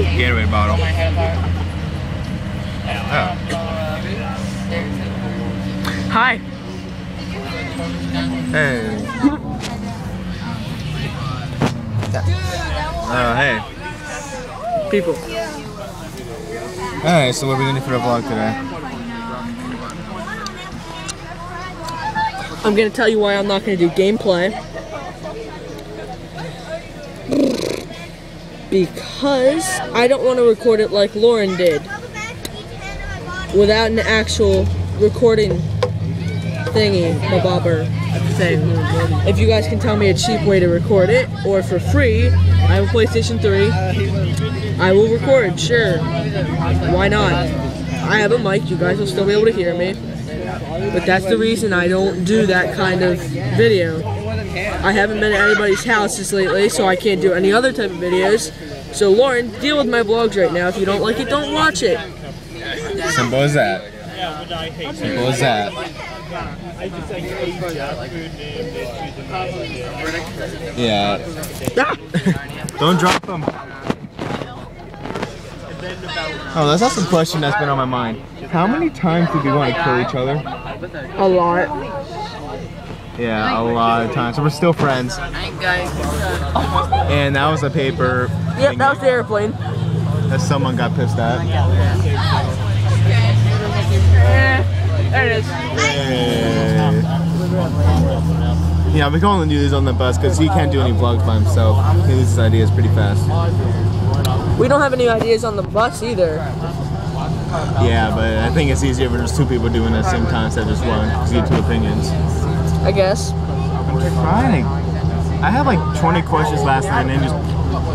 Gatorade bottle. Oh. Hi. Hey. Hey. People. Alright, so what are we gonna do for the vlog today? I'm gonna tell you why I'm not gonna do gameplay. Because I don't want to record it like Lauren did. Without an actual recording thingy, bobber thing. If you guys can tell me a cheap way to record it, or for free, I have a PlayStation 3. I will record, sure. Why not? I have a mic, you guys will still be able to hear me. But that's the reason I don't do that kind of video. I haven't been at anybody's houses lately, so I can't do any other type of videos. So Lauren, deal with my vlogs right now. If you don't like it, don't watch it. Simple as that. Simple as that. Yeah. Don't drop them. Oh, let's ask a question that's been on my mind. How many times did we want to kill each other? A lot. Yeah, a lot of times. So we're still friends. And that was a paper. Yep, that was the airplane. That someone got pissed at. There it is. Hey. Yeah, we can only do this on the bus because he can't do any vlogs by himself. He loses ideas pretty fast. We don't have any ideas on the bus either. Yeah, but I think it's easier when there's two people doing it at the same time instead of just one, because you get two opinions. I guess. I'm trying. I had like 20 questions last night and then just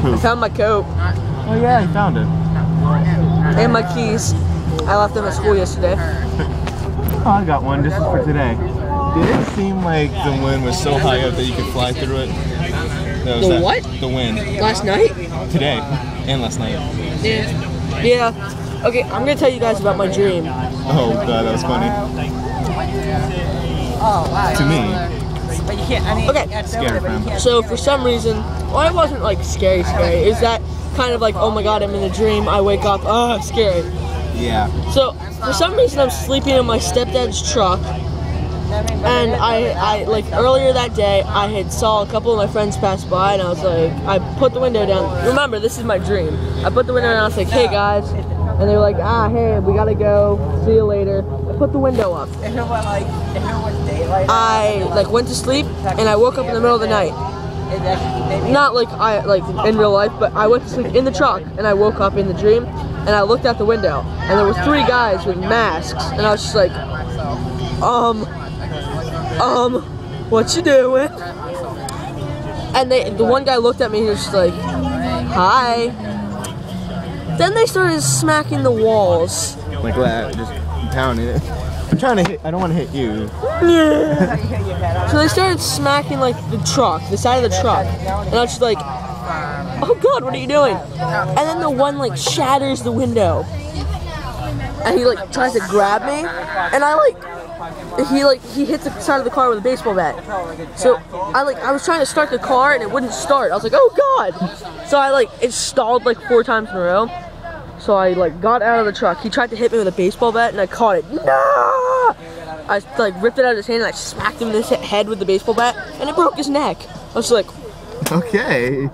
poof. I found my coat. Oh yeah, you found it. And my keys. I left them at school yesterday. Oh, I got one. This is for today. Did it seem like the wind was so high up that you could fly through it? The what? The wind. Last night? Today. And last night. Yeah. Yeah. Okay, I'm gonna tell you guys about my dream. Oh god, that was funny. To me. Okay. Scary fam. So for some reason, well, it wasn't like scary. It was that kind of like, oh my god, I'm in a dream. I wake up, scary. Yeah. So for some reason, I'm sleeping in my stepdad's truck. And I like earlier that day, I had saw a couple of my friends pass by, and I was like, I put the window down. Remember, this is my dream. I put the window down. I was like, hey guys, and they were like, hey, we gotta go. See you later. I put the window up. I like went to sleep, and I woke up in the middle of the night. Not like in real life, but I went to sleep in the truck, and I woke up in the dream, and I looked out the window, and there were 3 guys with masks, and I was just like, what you doing? And the one guy looked at me and he was just like, hi. Then they started smacking the walls. Like that, just pounding it. I'm trying to hit, I don't want to hit you. So they started smacking like the truck, the side of the truck. And I was just like, oh god, what are you doing? And then the one like shatters the window. And he like tries to grab me. And he hits the side of the car with a baseball bat. So I was trying to start the car and it wouldn't start. I was like, oh god. So it stalled like 4 times in a row. So I got out of the truck. He tried to hit me with a baseball bat and I caught it. No! I ripped it out of his hand and I smacked him in his head with the baseball bat and it broke his neck. I was like, okay.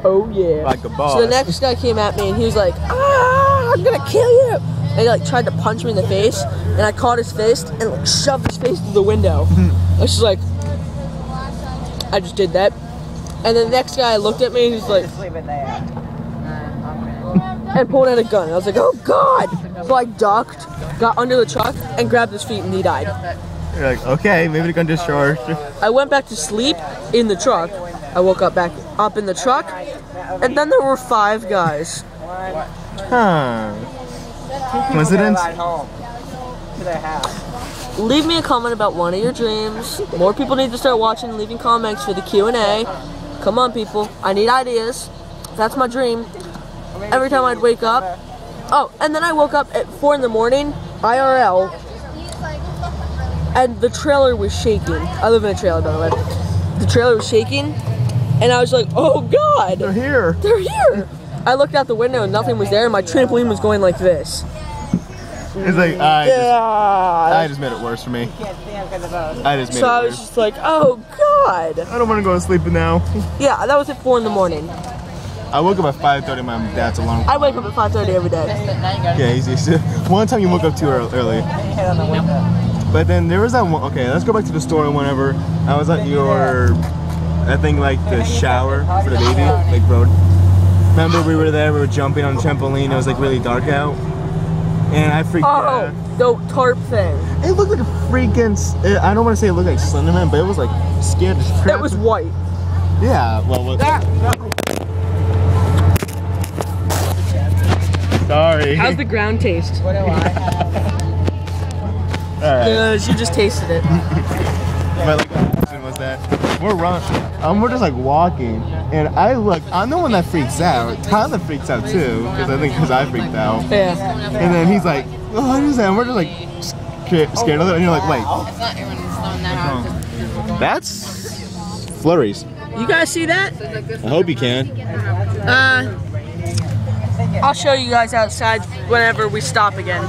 Oh yeah. Like a boss. So the next guy came at me and he was like, I'm gonna kill you. And he tried to punch me in the face, and I caught his fist and shoved his face through the window. I was just like, I just did that. And then the next guy looked at me and he's like, and pulled out a gun. I was like, oh god! So I ducked, got under the truck, and grabbed his feet, and he died. You're like, okay, maybe the gun discharged. I went back to sleep in the truck. I woke up back up in the truck, and then there were 5 guys. Huh. Coincidence? Leave me a comment about one of your dreams. More people need to start watching and leaving comments for the Q&A. Come on, people. I need ideas. That's my dream. Every time I'd wake up. Oh, and then I woke up at 4 in the morning, IRL, and the trailer was shaking. I live in a trailer, by the way. The trailer was shaking, and I was like, oh god! They're here! They're here! I looked out the window and nothing was there, and my trampoline was going like this. It's like, I just made it worse for me. I just made it worse. So I was just like, oh God. I don't want to go to sleep now. Yeah, that was at 4 in the morning. I woke up at 5:30, my dad's alarm. I wake up at 5:30 every day. Yeah, easy. One time you woke up too early. But then there was that one, okay, let's go back to the story whenever I was at your, I think like the shower for the baby, like road. Remember we were there, we were jumping on the trampoline, it was like really dark out. And I freaked out. Oh, the tarp thing. It looked like a freaking, I don't want to say it looked like Slenderman, but it was like scared as crap. It was white. Yeah, well, sorry. How's the ground taste? What do I have? Alright. She just tasted it. But like, the question was that we're just like walking, and I'm the one that freaks out. Tyler freaks out too, because I freaked out. Yeah. And then he's like, oh, what is that? And we're just like scared of it, and you're like, wait. That's flurries. You guys see that? I hope you can. I'll show you guys outside whenever we stop again.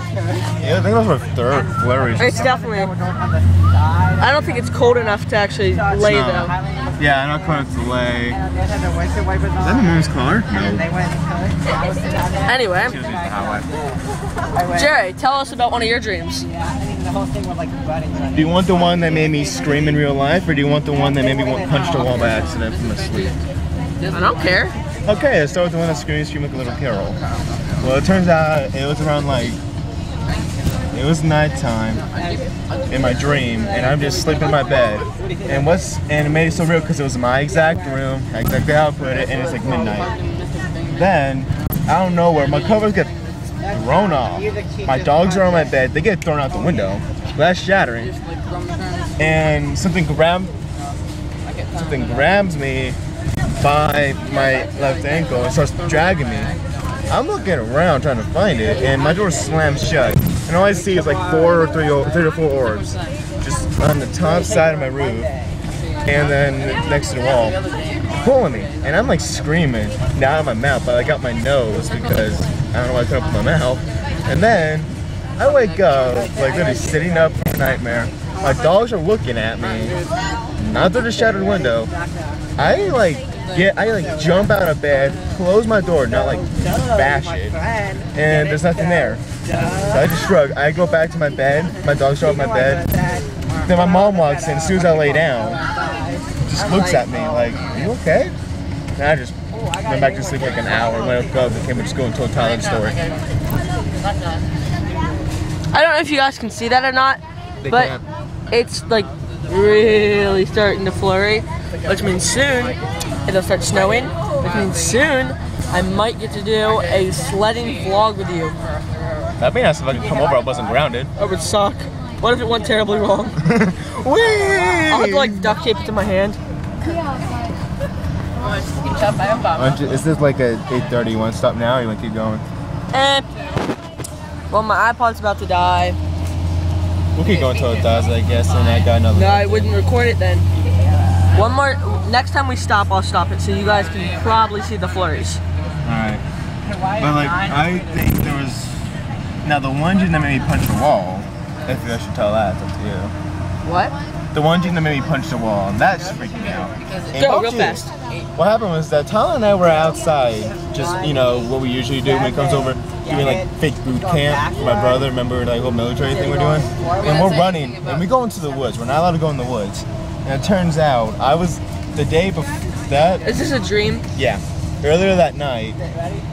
Yeah, I think that's our third flurries. It's definitely. I don't think it's cold enough to actually lay though. Yeah, I'm not going to lay. Is that my mom's car? No. Anyway, Jerry, tell us about one of your dreams. Do you want the one that made me scream in real life, or do you want the one that made me punch the wall by accident from asleep? I don't care. Okay, let's start with the one that screamed like a little Carol. Well, it turns out it was around like, it was nighttime in my dream, and I'm just sleeping in my bed. And it made it so real because it was my exact room, exactly how I put it, and it's like midnight. Then, out of nowhere, my covers get thrown off. My dogs are on my bed, they get thrown out the window. Glass shattering. And something grabs me by my left ankle and starts dragging me. I'm looking around trying to find it, and my door slams shut. And all I see is like 3 or 4 orbs just on the top side of my roof, and then next to the wall, pulling me. And I'm like screaming, not out of my mouth, but like out my nose because I don't know why I couldn't open my mouth. And then I wake up, like literally sitting up from a nightmare. My dogs are looking at me, not through the shattered window. I jump out of bed, close my door, not like bash it, and there's nothing there. So I just shrug. I go back to my bed, my dogs show up my bed. Then my mom walks in as soon as I lay down, just looks at me like, are you okay? And I just went back to sleep like an hour. When I woke up, I came and just go and told Tyler the story. I don't know if you guys can see that or not, but it's like really starting to flurry, which means soon it'll start snowing, which means soon I might get to do a sledding vlog with you. That'd be nice if I could come over, I wasn't grounded. It would suck. What if it went terribly wrong? Whee! I'll have to like duct tape it to my hand. Is this like a 8:30? You want to stop now or you want to keep going? Well, my iPod's about to die. We'll keep going until it does, I guess, and I got another. No, I wouldn't record it then. Next time we stop, I'll stop it so you guys can probably see the flurries. Alright. But like, I think there was, now the one gene that made me punch the wall, I think I should tell that, it's up to you. What? The one gene that made me punch the wall, that just freaked me out. Go real fast. What happened was that Tyler and I were outside, just, you know, what we usually do when it comes over, doing like fake boot camp for my brother, remember like whole military thing we're doing? And we're running, and we go into the woods, we're not allowed to go in the woods. And it turns out, the day before that. Is this a dream? Yeah. Earlier that night,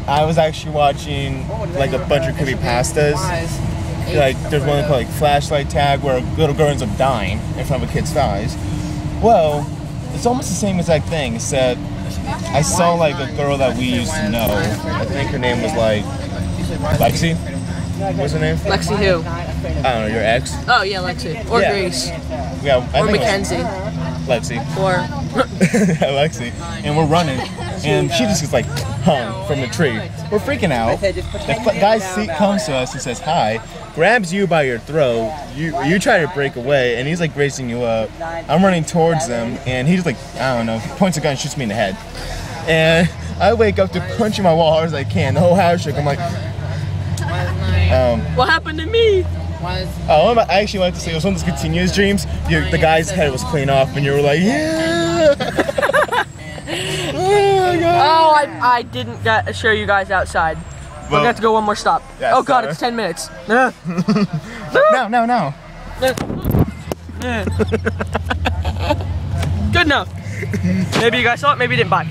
I was actually watching like a bunch of creepypastas. Like there's one called like Flashlight Tag where a little girl ends up dying in front of a kid's thighs. Well, it's almost the same exact thing, except I saw like a girl that we used to know. I think her name was like Lexi. What's her name? Lexi who? I don't know, your ex? Oh yeah, Lexi. Or Yeah. Grace. Yeah, I Or think it was Mackenzie. Lexi. Or Lexi. And we're running, and she just gets like hung from the tree. We're freaking out. The guy comes to us and says hi, grabs you by your throat. You try to break away, and he's like bracing you up. I'm running towards them, and he just like, I don't know, points a gun and shoots me in the head. And I wake up to punching my wall hard as I can. The whole house shook. I'm like, what happened to me? I actually wanted to say it was one of those continuous dreams. The guy's head was clean off, and you were like, yeah. Oh my God. Oh, I didn't get to show you guys outside. We're gonna have to go one more stop. Yeah, oh God, sorry. it's 10 minutes. No. Good enough. Maybe you guys saw it, maybe you didn't. Bye.